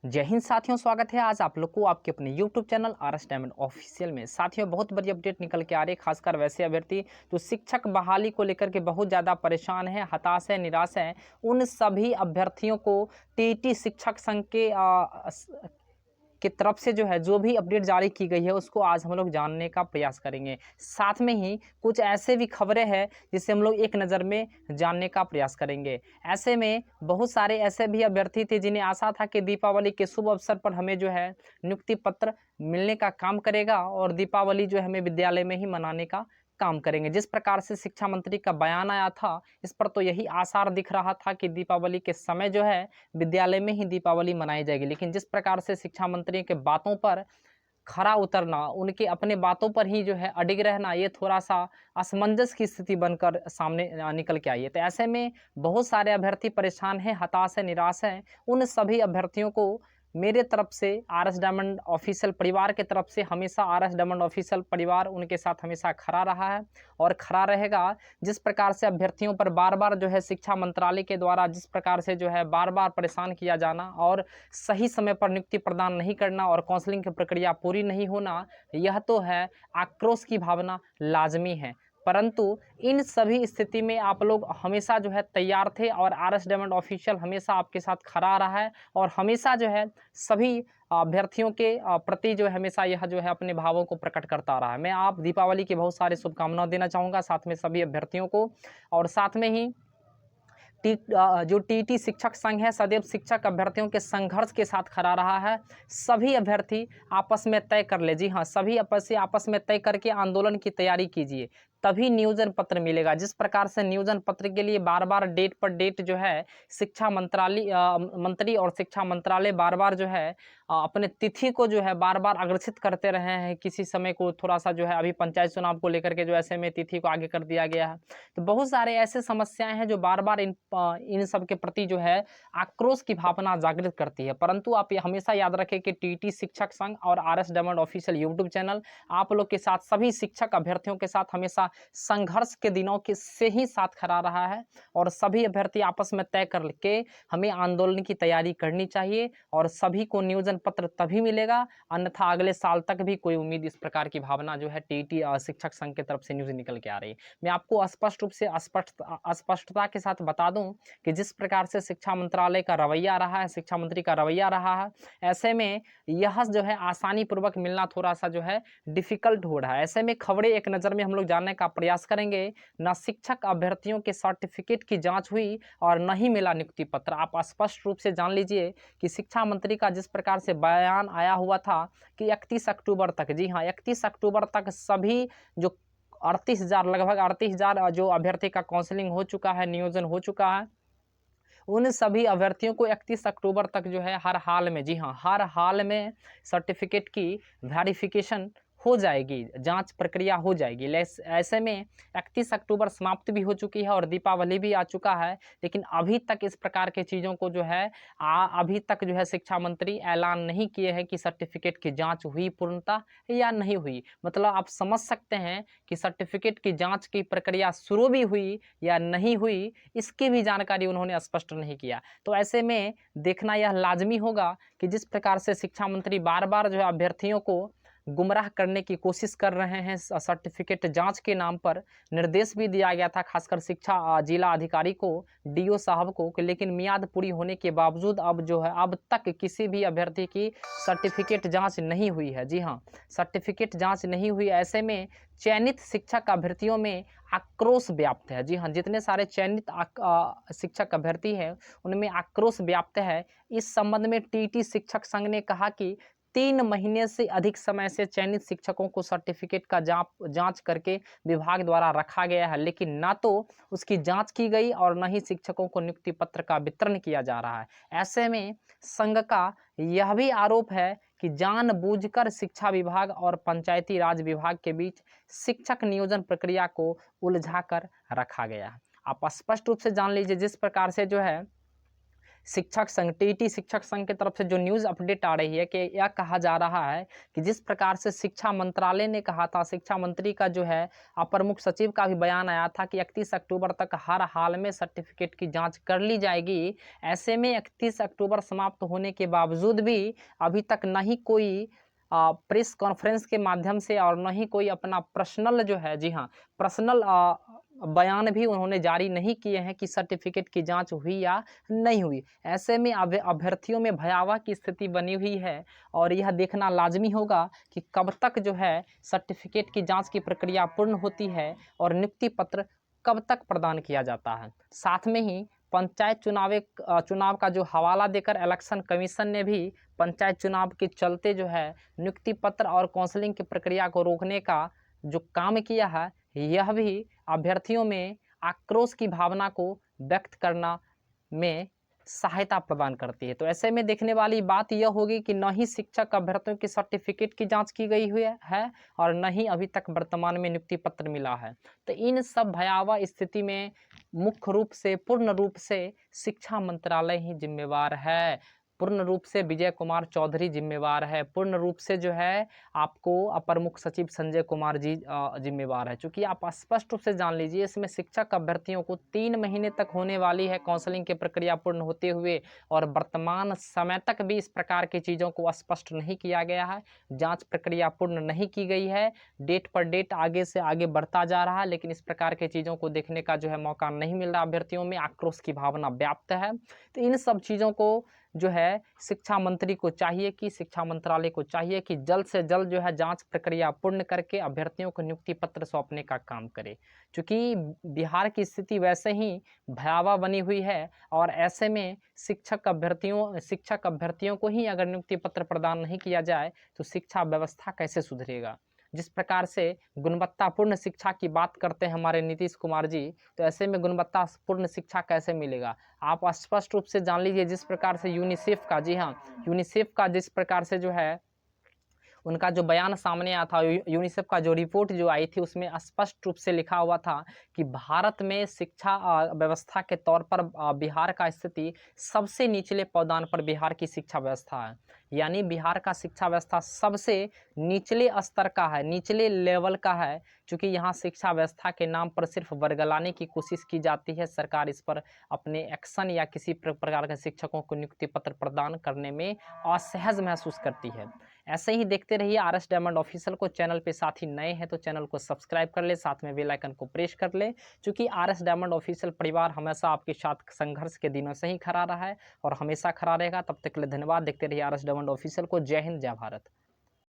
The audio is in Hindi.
जय हिंद साथियों, स्वागत है आज आप लोग को आपके अपने YouTube channel RS diamond official में। साथियों, बहुत बड़ी अपडेट निकल के आ रही है, खासकर वैसे अभ्यर्थी जो शिक्षक बहाली को लेकर के बहुत ज़्यादा परेशान है, हताश है, निराश है। उन सभी अभ्यर्थियों को टीईटी शिक्षक संघ की तरफ से जो है जो भी अपडेट जारी की गई है उसको आज हम लोग जानने का प्रयास करेंगे। साथ में ही कुछ ऐसे भी खबरें हैं जिसे हम लोग एक नज़र में जानने का प्रयास करेंगे। ऐसे में बहुत सारे ऐसे भी अभ्यर्थी थे जिन्हें आशा था कि दीपावली के शुभ अवसर पर हमें जो है नियुक्ति पत्र मिलने का काम करेगा और दीपावली जो है हमें विद्यालय में ही मनाने का काम करेंगे। जिस प्रकार से शिक्षा मंत्री का बयान आया था, इस पर तो यही आसार दिख रहा था कि दीपावली के समय जो है विद्यालय में ही दीपावली मनाई जाएगी। लेकिन जिस प्रकार से शिक्षा मंत्री के बातों पर खरा उतरना, उनके अपने बातों पर ही जो है अडिग रहना, ये थोड़ा-सा असमंजस की स्थिति बनकर सामने निकल के आई है। तो ऐसे में बहुत सारे अभ्यर्थी परेशान हैं, हताश हैं, निराश हैं। उन सभी अभ्यर्थियों को मेरे तरफ से आरएस डायमंड ऑफिशियल परिवार की तरफ से हमेशा आरएस डायमंड ऑफिशियल परिवार उनके साथ हमेशा खड़ा रहा है और खड़ा रहेगा। जिस प्रकार से अभ्यर्थियों पर बार-बार जो है शिक्षा मंत्रालय के द्वारा जिस प्रकार से जो है बार-बार परेशान किया जाना और सही समय पर नियुक्ति प्रदान नहीं करना और काउंसलिंग की प्रक्रिया पूरी नहीं होना, यह तो है आक्रोश की भावना लाज़मी है। परंतु इन सभी स्थिति में आप लोग हमेशा जो है तैयार थे और आरएस डायमंड ऑफिशियल हमेशा आपके साथ खड़ा रहा है और हमेशा जो है सभी अभ्यर्थियों के प्रति जो है हमेशा यह जो है अपने भावों को प्रकट करता रहा है। मैं आप दीपावली की बहुत सारी शुभकामनाएँ देना चाहूँगा साथ में सभी अभ्यर्थियों को और साथ में ही जो टीटी शिक्षक संघ है सदैव शिक्षक अभ्यर्थियों के संघर्ष के साथ खड़ा रहा है। सभी अभ्यर्थी आपस में तय कर ले, जी हाँ, सभी आपस में तय करके आंदोलन की तैयारी कीजिए, तभी नियोजन पत्र मिलेगा। जिस प्रकार से नियोजन पत्र के लिए बार-बार डेट पर डेट जो है शिक्षा मंत्री और शिक्षा मंत्रालय बार-बार जो है अपने तिथि को जो है बार-बार अग्रसित करते रहे हैं। किसी समय को थोड़ा-सा जो है अभी पंचायत चुनाव को लेकर के जो ऐसे में तिथि को आगे कर दिया गया है। तो बहुत सारे ऐसे समस्याएँ हैं जो बार-बार इन सब के प्रति जो है आक्रोश की भावना जागृत करती है। परंतु आप ये हमेशा याद रखें कि टीटी शिक्षक संघ और RS diamond official YouTube channel आप लोग के साथ सभी शिक्षक अभ्यर्थियों के साथ हमेशा संघर्ष के दिनों के से ही साथ खड़ा रहा है और सभी अभ्यर्थी आपस में तय करके हमें आंदोलन की तैयारी करनी चाहिए और सभी को नियोजन पत्र तभी मिलेगा, अन्यथा अगले साल तक भी कोई उम्मीद इस प्रकार की भावना जो है टीटी शिक्षक संघ की तरफ से न्यूज़ निकल के आ रही है। मैं आपको स्पष्ट रूप से स्पष्टता के साथ बता दूं कि जिस प्रकार से शिक्षा मंत्रालय का रवैया रहा है, शिक्षा मंत्री का रवैया रहा है, ऐसे में यह जो है आसानी पूर्वक मिलना थोड़ा-सा जो है डिफ़िकल्ट हो रहा है। ऐसे में खबरें एक नज़र में हम लोग जानने का प्रयास करेंगे। ना शिक्षक अभ्यर्थियों के सर्टिफ़िकेट की जाँच हुई और न ही मिला नियुक्ति पत्र। आप स्पष्ट रूप से जान लीजिए कि शिक्षा मंत्री का जिस प्रकार से बयान आया हुआ था कि 31 अक्टूबर तक, जी हाँ, 31 अक्टूबर तक सभी जो 38,000 लगभग 38,000 जो अभ्यर्थी का काउंसलिंग हो चुका है, नियोजन हो चुका है। उन सभी अभ्यर्थियों को 31 अक्टूबर तक जो है हर हाल में, जी हाँ, हर हाल में सर्टिफ़िकेट की वेरिफ़िकेशन हो जाएगी, जाँच प्रक्रिया हो जाएगी। लेस ऐसे में 31 अक्टूबर समाप्त भी हो चुकी है और दीपावली भी आ चुका है, लेकिन अभी तक इस प्रकार की चीज़ों को जो है अभी तक जो है शिक्षा मंत्री ऐलान नहीं किए हैं कि सर्टिफ़िकेट की जाँच हुई पूर्णतः या नहीं हुई। मतलब आप समझ सकते हैं कि सर्टिफ़िकेट की जाँच की प्रक्रिया शुरू भी हुई या नहीं हुई, इसकी भी जानकारी उन्होंने स्पष्ट नहीं किया। तो ऐसे में देखना यह लाज़मी होगा कि जिस प्रकार से शिक्षा मंत्री बार-बार जो है अभ्यर्थियों को गुमराह करने की कोशिश कर रहे हैं सर्टिफ़िकेट जाँच के नाम पर, निर्देश भी दिया गया था खासकर शिक्षा जिला अधिकारी को, डीओ साहब को, कि लेकिन मियाद पूरी होने के बावजूद अब जो है अब तक किसी भी अभ्यर्थी की सर्टिफ़िकेट जाँच नहीं हुई है। जी हाँ, सर्टिफ़िकेट जाँच नहीं हुई। ऐसे में चयनित शिक्षक अभ्यर्थियों में आक्रोश व्याप्त है। जी हाँ, जितने सारे चयनित शिक्षक अभ्यर्थी हैं, उनमें आक्रोश व्याप्त है। इस संबंध में टीटी शिक्षक संघ ने कहा कि 3 महीने से अधिक समय से चयनित शिक्षकों को सर्टिफ़िकेट का जाँच करके विभाग द्वारा रखा गया है, लेकिन ना तो उसकी जाँच की गई और ना ही शिक्षकों को नियुक्ति पत्र का वितरण किया जा रहा है। ऐसे में संघ का यह भी आरोप है कि जानबूझकर शिक्षा विभाग और पंचायती राज विभाग के बीच शिक्षक नियोजन प्रक्रिया को उलझा कर रखा गया है। आप स्पष्ट रूप से जान लीजिए जिस प्रकार से जो है शिक्षक संघ टीटी शिक्षक संघ की तरफ से जो न्यूज़ अपडेट आ रही है कि यह कहा जा रहा है कि जिस प्रकार से शिक्षा मंत्रालय ने कहा था, शिक्षा मंत्री का जो है अपर मुख्य सचिव का भी बयान आया था कि 31 अक्टूबर तक हर हाल में सर्टिफिकेट की जांच कर ली जाएगी। ऐसे में 31 अक्टूबर समाप्त होने के बावजूद भी अभी तक न ही कोई प्रेस कॉन्फ्रेंस के माध्यम से और न ही कोई अपना पर्सनल जो है, जी हाँ, पर्सनल बयान भी उन्होंने जारी नहीं किए हैं कि सर्टिफिकेट की जांच हुई या नहीं हुई। ऐसे में अभ्यर्थियों में भयावह की स्थिति बनी हुई है और यह देखना लाजमी होगा कि कब तक जो है सर्टिफिकेट की जांच की प्रक्रिया पूर्ण होती है और नियुक्ति पत्र कब तक प्रदान किया जाता है। साथ में ही पंचायत चुनाव का जो हवाला देकर इलेक्शन कमीशन ने भी पंचायत चुनाव के चलते जो है नियुक्ति पत्र और काउंसलिंग की प्रक्रिया को रोकने का जो काम किया है, यह भी अभ्यर्थियों में आक्रोश की भावना को व्यक्त करना में सहायता प्रदान करती है। तो ऐसे में देखने वाली बात यह होगी कि न ही शिक्षक अभ्यर्थियों की सर्टिफिकेट की जांच की गई हुई है और न ही अभी तक वर्तमान में नियुक्ति पत्र मिला है। तो इन सब भयावह स्थिति में मुख्य रूप से पूर्ण रूप से शिक्षा मंत्रालय ही जिम्मेवार है, पूर्ण रूप से विजय कुमार चौधरी जिम्मेवार है, पूर्ण रूप से जो है आपको अपर मुख्य सचिव संजय कुमार जी जिम्मेवार है। चूँकि आप स्पष्ट रूप से जान लीजिए, इसमें शिक्षक अभ्यर्थियों को 3 महीने तक होने वाली है काउंसलिंग की प्रक्रिया पूर्ण होते हुए और वर्तमान समय तक भी इस प्रकार की चीज़ों को स्पष्ट नहीं किया गया है। जाँच प्रक्रिया पूर्ण नहीं की गई है, डेट पर डेट आगे से आगे बढ़ता जा रहा है, लेकिन इस प्रकार की चीज़ों को देखने का जो है मौका नहीं मिल रहा। अभ्यर्थियों में आक्रोश की भावना व्याप्त है। तो इन सब चीज़ों को जो है शिक्षा मंत्री को चाहिए कि शिक्षा मंत्रालय को चाहिए कि जल्द से जल्द जो है जांच प्रक्रिया पूर्ण करके अभ्यर्थियों को नियुक्ति पत्र सौंपने का काम करे। चूँकि बिहार की स्थिति वैसे ही भयावह बनी हुई है और ऐसे में शिक्षक अभ्यर्थियों को ही अगर नियुक्ति पत्र प्रदान नहीं किया जाए तो शिक्षा व्यवस्था कैसे सुधरेगा। जिस प्रकार से गुणवत्तापूर्ण शिक्षा की बात करते हैं हमारे नीतीश कुमार जी, तो ऐसे में गुणवत्तापूर्ण शिक्षा कैसे मिलेगा। आप स्पष्ट रूप से जान लीजिए, जिस प्रकार से यूनिसेफ का, जी हाँ, यूनिसेफ का जिस प्रकार से जो है उनका जो बयान सामने आया था, यूनिसेफ का जो रिपोर्ट जो आई थी उसमें स्पष्ट रूप से लिखा हुआ था कि भारत में शिक्षा व्यवस्था के तौर पर बिहार का स्थिति सबसे निचले पावदान पर बिहार की शिक्षा व्यवस्था है। यानी बिहार का शिक्षा व्यवस्था सबसे निचले स्तर का है, निचले लेवल का है। चूँकि यहाँ शिक्षा व्यवस्था के नाम पर सिर्फ बरगलाने की कोशिश की जाती है, सरकार इस पर अपने एक्शन या किसी प्रकार के शिक्षकों को नियुक्ति पत्र प्रदान करने में असहज महसूस करती है। ऐसे ही देखते रहिए आर एस डायमंड ऑफिशियल को। चैनल पे साथ ही नए हैं तो चैनल को सब्सक्राइब कर ले, साथ में बेल आइकन को प्रेस कर ले। चूँकि आर एस डायमंड ऑफिशियल परिवार हमेशा आपके साथ संघर्ष के दिनों से ही खड़ा रहा है और हमेशा खड़ा रहेगा। तब तक के लिए धन्यवाद। देखते रहिए आर एस डायमंड ऑफिशियल को। जय हिंद, जय भारत।